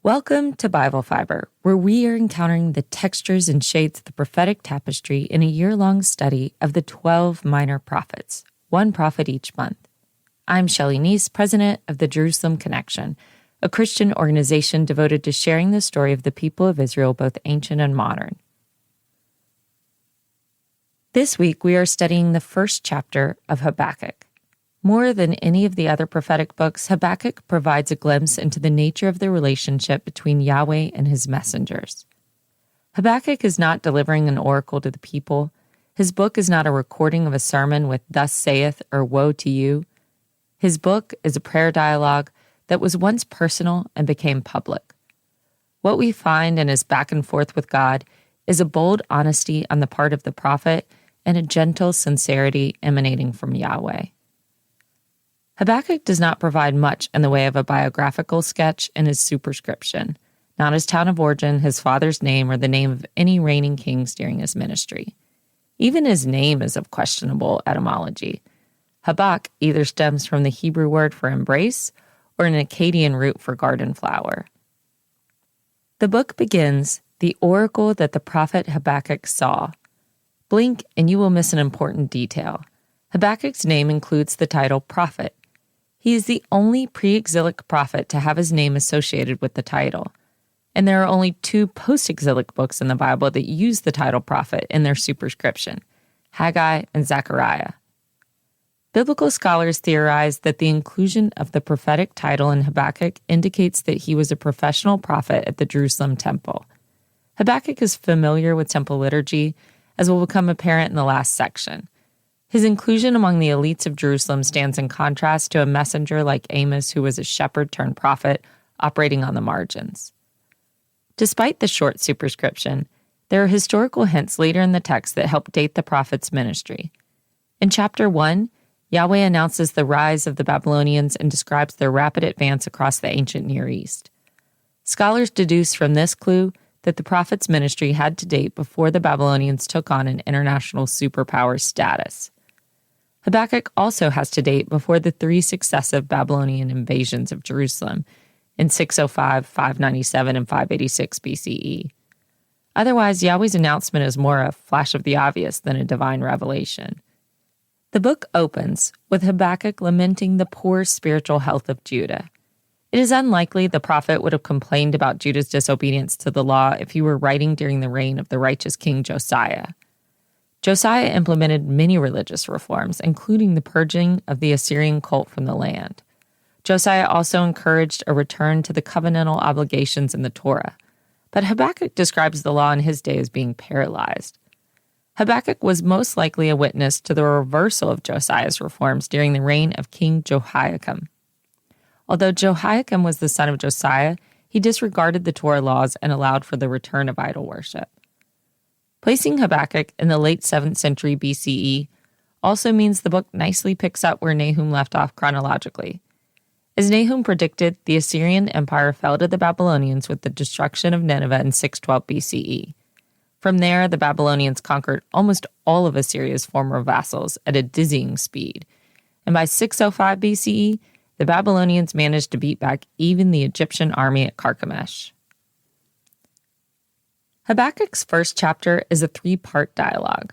Welcome to Bible Fiber, where we are encountering the textures and shades of the prophetic tapestry in a year-long study of the 12 minor prophets, one prophet each month. I'm Shelley Neese, president of the Jerusalem Connection, a Christian organization devoted to sharing the story of the people of Israel, both ancient and modern. This week, we are studying the first chapter of Habakkuk. More than any of the other prophetic books, Habakkuk provides a glimpse into the nature of the relationship between Yahweh and his messengers. Habakkuk is not delivering an oracle to the people. His book is not a recording of a sermon with "thus saith" or "woe to you." His book is a prayer dialogue that was once personal and became public. What we find in his back and forth with God is a bold honesty on the part of the prophet and a gentle sincerity emanating from Yahweh. Habakkuk does not provide much in the way of a biographical sketch in his Superscription, not his town of origin, his father's name, or the name of any reigning kings during his ministry. Even his name is of questionable etymology. Habak either stems from the Hebrew word for embrace or an Akkadian root for garden flower. The book begins, "The oracle that the prophet Habakkuk saw." Blink and you will miss an important detail. Habakkuk's name includes the title prophet. He is the only pre-exilic prophet to have his name associated with the title. And there are only two post-exilic books in the Bible that use the title prophet in their superscription, Haggai and Zechariah. Biblical scholars theorize that the inclusion of the prophetic title in Habakkuk indicates that he was a professional prophet at the Jerusalem temple. Habakkuk is familiar with temple liturgy, as will become apparent in the last section. His inclusion among the elites of Jerusalem stands in contrast to a messenger like Amos, who was a shepherd turned prophet operating on the margins. Despite the short superscription, there are historical hints later in the text that help date the prophet's ministry. In chapter 1, Yahweh announces the rise of the Babylonians and describes their rapid advance across the ancient Near East. Scholars deduce from this clue that the prophet's ministry had to date before the Babylonians took on an international superpower status. Habakkuk also has to date before the three successive Babylonian invasions of Jerusalem in 605, 597, and 586 BCE. Otherwise, Yahweh's announcement is more a flash of the obvious than a divine revelation. The book opens with Habakkuk lamenting the poor spiritual health of Judah. It is unlikely the prophet would have complained about Judah's disobedience to the law if he were writing during the reign of the righteous king Josiah. Josiah implemented many religious reforms, including the purging of the Assyrian cult from the land. Josiah also encouraged a return to the covenantal obligations in the Torah, but Habakkuk describes the law in his day as being paralyzed. Habakkuk was most likely a witness to the reversal of Josiah's reforms during the reign of King Jehoiakim. Although Jehoiakim was the son of Josiah, he disregarded the Torah laws and allowed for the return of idol worship. Placing Habakkuk in the late 7th century BCE also means the book nicely picks up where Nahum left off chronologically. As Nahum predicted, the Assyrian Empire fell to the Babylonians with the destruction of Nineveh in 612 BCE. From there, the Babylonians conquered almost all of Assyria's former vassals at a dizzying speed, and by 605 BCE, the Babylonians managed to beat back even the Egyptian army at Carchemish. Habakkuk's first chapter is a three-part dialogue.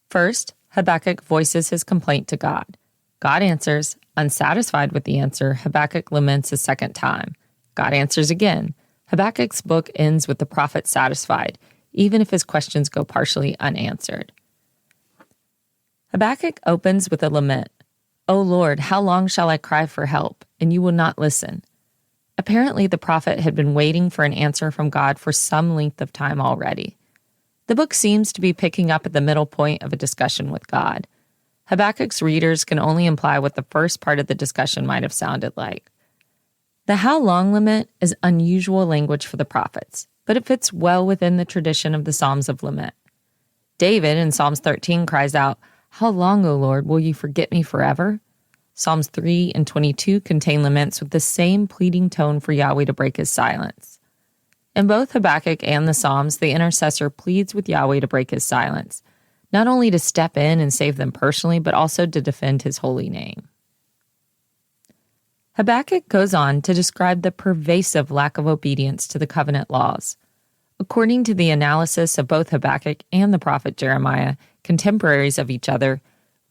First, Habakkuk voices his complaint to God. God answers. Unsatisfied with the answer, Habakkuk laments a second time. God answers again. Habakkuk's book ends with the prophet satisfied, even if his questions go partially unanswered. Habakkuk opens with a lament. "O Lord, how long shall I cry for help, and you will not listen?" Apparently, the prophet had been waiting for an answer from God for some length of time already. The book seems to be picking up at the middle point of a discussion with God. Habakkuk's readers can only imply what the first part of the discussion might have sounded like. The how long lament is unusual language for the prophets, but it fits well within the tradition of the Psalms of Lament. David in Psalms 13 cries out, "How long, O Lord, will you forget me forever?" Psalms 3 and 22 contain laments with the same pleading tone for Yahweh to break his silence. In both Habakkuk and the Psalms, the intercessor pleads with Yahweh to break his silence, not only to step in and save them personally, but also to defend his holy name. Habakkuk goes on to describe the pervasive lack of obedience to the covenant laws. According to the analysis of both Habakkuk and the prophet Jeremiah, contemporaries of each other,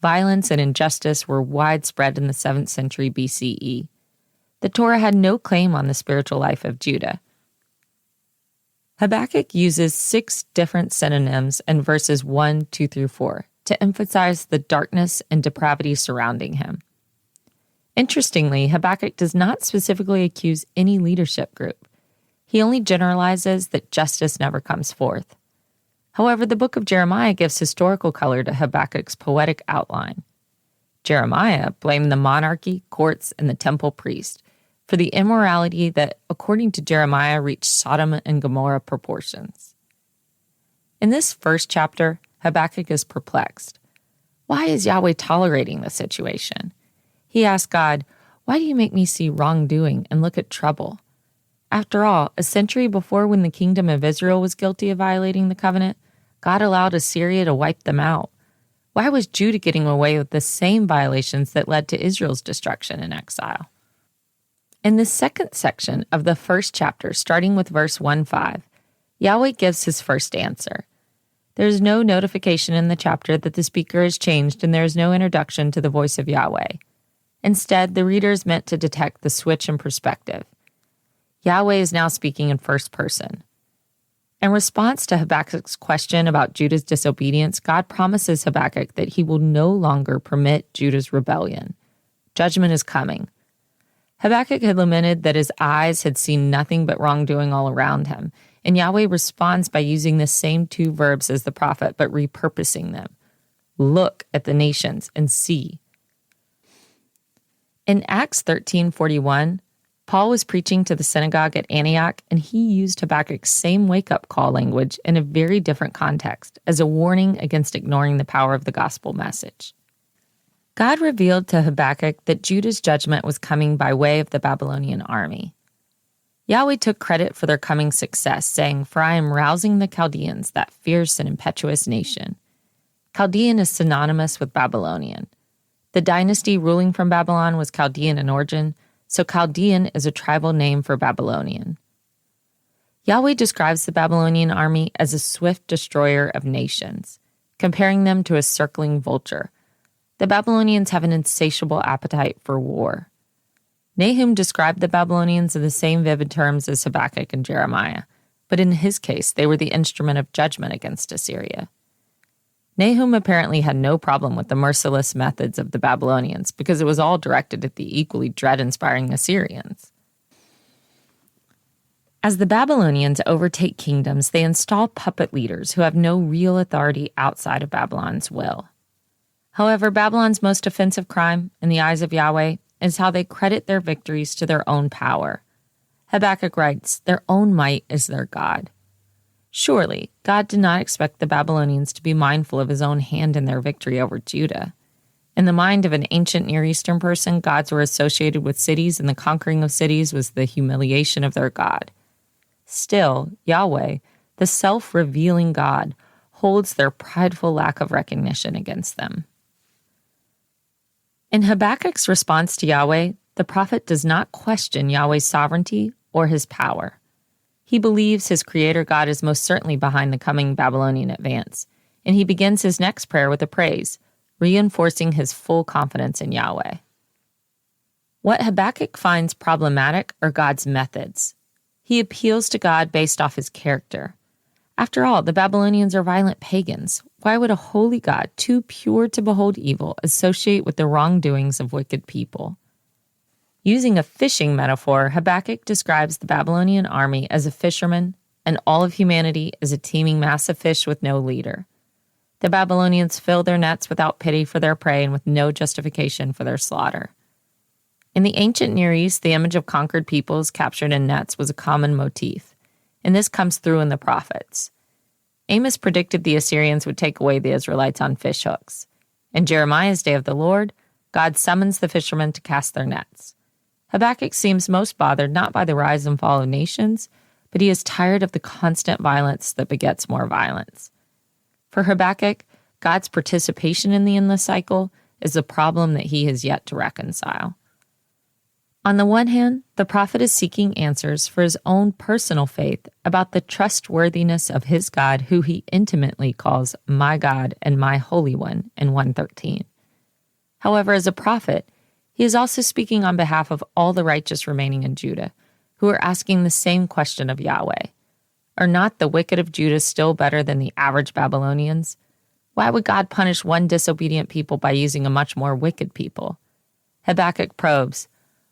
violence and injustice were widespread in the 7th century BCE. The Torah had no claim on the spiritual life of Judah. Habakkuk uses 6 different synonyms in verses 1, 2 through 4 to emphasize the darkness and depravity surrounding him. Interestingly, Habakkuk does not specifically accuse any leadership group. He only generalizes that justice never comes forth. However, the book of Jeremiah gives historical color to Habakkuk's poetic outline. Jeremiah blamed the monarchy, courts, and the temple priest for the immorality that, according to Jeremiah, reached Sodom and Gomorrah proportions. In this first chapter, Habakkuk is perplexed. Why is Yahweh tolerating the situation? He asks God, "Why do you make me see wrongdoing and look at trouble?" After all, a century before, when the kingdom of Israel was guilty of violating the covenant, God allowed Assyria to wipe them out. Why was Judah getting away with the same violations that led to Israel's destruction and exile? In the second section of the first chapter, starting with verse 1-5, Yahweh gives his first answer. There is no notification in the chapter that the speaker has changed, and there is no introduction to the voice of Yahweh. Instead, the reader is meant to detect the switch in perspective. Yahweh is now speaking in first person. In response to Habakkuk's question about Judah's disobedience, God promises Habakkuk that he will no longer permit Judah's rebellion. Judgment is coming. Habakkuk had lamented that his eyes had seen nothing but wrongdoing all around him, and Yahweh responds by using the same 2 verbs as the prophet, but repurposing them. Look at the nations and see. In Acts 13:41, Paul was preaching to the synagogue at Antioch, and he used Habakkuk's same wake-up call language in a very different context as a warning against ignoring the power of the gospel message. God revealed to Habakkuk that Judah's judgment was coming by way of the Babylonian army. Yahweh took credit for their coming success, saying, "For I am rousing the Chaldeans, that fierce and impetuous nation." Chaldean is synonymous with Babylonian. The dynasty ruling from Babylon was Chaldean in origin, so Chaldean is a tribal name for Babylonian. Yahweh describes the Babylonian army as a swift destroyer of nations, comparing them to a circling vulture. The Babylonians have an insatiable appetite for war. Nahum described the Babylonians in the same vivid terms as Habakkuk and Jeremiah, but in his case, they were the instrument of judgment against Assyria. Nahum apparently had no problem with the merciless methods of the Babylonians because it was all directed at the equally dread-inspiring Assyrians. As the Babylonians overtake kingdoms, they install puppet leaders who have no real authority outside of Babylon's will. However, Babylon's most offensive crime, in the eyes of Yahweh, is how they credit their victories to their own power. Habakkuk writes, "Their own might is their God." Surely, God did not expect the Babylonians to be mindful of his own hand in their victory over Judah. In the mind of an ancient Near Eastern person, gods were associated with cities, and the conquering of cities was the humiliation of their God. Still, Yahweh, the self-revealing God, holds their prideful lack of recognition against them. In Habakkuk's response to Yahweh, the prophet does not question Yahweh's sovereignty or his power. He believes his creator God is most certainly behind the coming Babylonian advance, and he begins his next prayer with a praise, reinforcing his full confidence in Yahweh. What Habakkuk finds problematic are God's methods. He appeals to God based off his character. After all, the Babylonians are violent pagans. Why would a holy God, too pure to behold evil, associate with the wrongdoings of wicked people? Using a fishing metaphor, Habakkuk describes the Babylonian army as a fisherman and all of humanity as a teeming mass of fish with no leader. The Babylonians fill their nets without pity for their prey and with no justification for their slaughter. In the ancient Near East, the image of conquered peoples captured in nets was a common motif, and this comes through in the prophets. Amos predicted the Assyrians would take away the Israelites on fish hooks. In Jeremiah's Day of the Lord, God summons the fishermen to cast their nets. Habakkuk seems most bothered not by the rise and fall of nations, but he is tired of the constant violence that begets more violence. For Habakkuk, God's participation in the endless cycle is a problem that he has yet to reconcile. On the one hand, the prophet is seeking answers for his own personal faith about the trustworthiness of his God, who he intimately calls my God and my Holy One in 1:13. However, as a prophet, he is also speaking on behalf of all the righteous remaining in Judah, who are asking the same question of Yahweh. Are not the wicked of Judah still better than the average Babylonians? Why would God punish one disobedient people by using a much more wicked people? Habakkuk probes,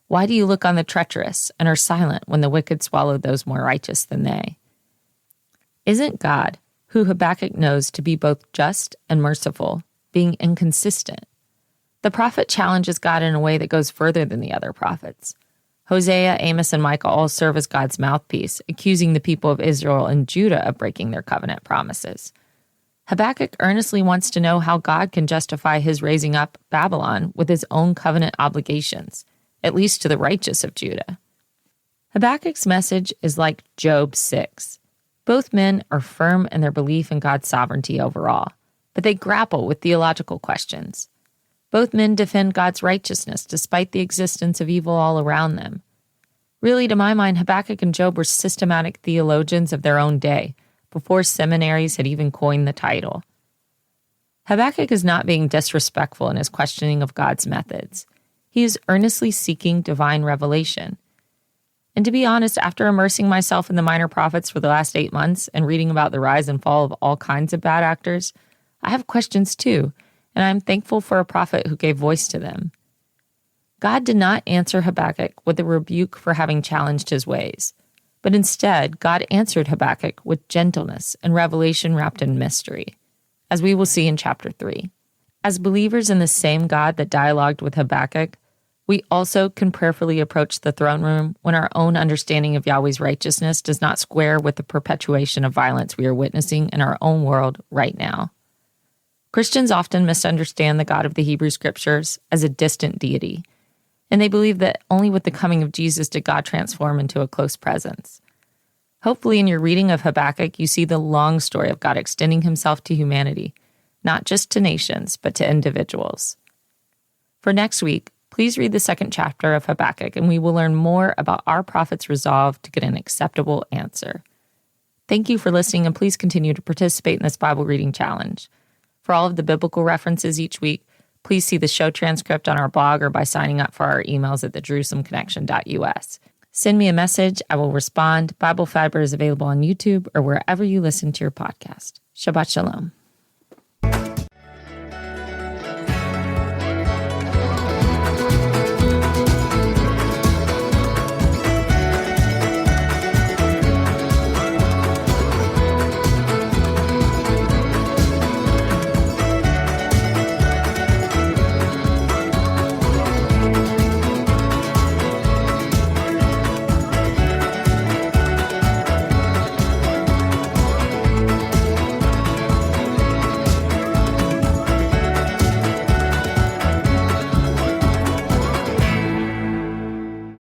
why do you look on the treacherous and are silent when the wicked swallowed those more righteous than they? Isn't God, who Habakkuk knows to be both just and merciful, being inconsistent? The prophet challenges God in a way that goes further than the other prophets. Hosea, Amos, and Micah all serve as God's mouthpiece, accusing the people of Israel and Judah of breaking their covenant promises. Habakkuk earnestly wants to know how God can justify his raising up Babylon with his own covenant obligations, at least to the righteous of Judah. Habakkuk's message is like Job 6. Both men are firm in their belief in God's sovereignty overall, but they grapple with theological questions. Both men defend God's righteousness despite the existence of evil all around them. Really, to my mind, Habakkuk and Job were systematic theologians of their own day, before seminaries had even coined the title. Habakkuk is not being disrespectful in his questioning of God's methods. He is earnestly seeking divine revelation. And to be honest, after immersing myself in the minor prophets for the last 8 months and reading about the rise and fall of all kinds of bad actors, I have questions too, and I'm thankful for a prophet who gave voice to them. God did not answer Habakkuk with a rebuke for having challenged his ways, but instead, God answered Habakkuk with gentleness and revelation wrapped in mystery, as we will see in chapter 3. As believers in the same God that dialogued with Habakkuk, we also can prayerfully approach the throne room when our own understanding of Yahweh's righteousness does not square with the perpetuation of violence we are witnessing in our own world right now. Christians often misunderstand the God of the Hebrew Scriptures as a distant deity, and they believe that only with the coming of Jesus did God transform into a close presence. Hopefully in your reading of Habakkuk, you see the long story of God extending himself to humanity, not just to nations, but to individuals. For next week, please read the 2nd chapter of Habakkuk, and we will learn more about our prophet's resolve to get an acceptable answer. Thank you for listening, and please continue to participate in this Bible reading challenge. For all of the biblical references each week, please see the show transcript on our blog or by signing up for our emails at thejerusalemconnection.us. Send me a message. I will respond. Bible Fiber is available on YouTube or wherever you listen to your podcast. Shabbat Shalom.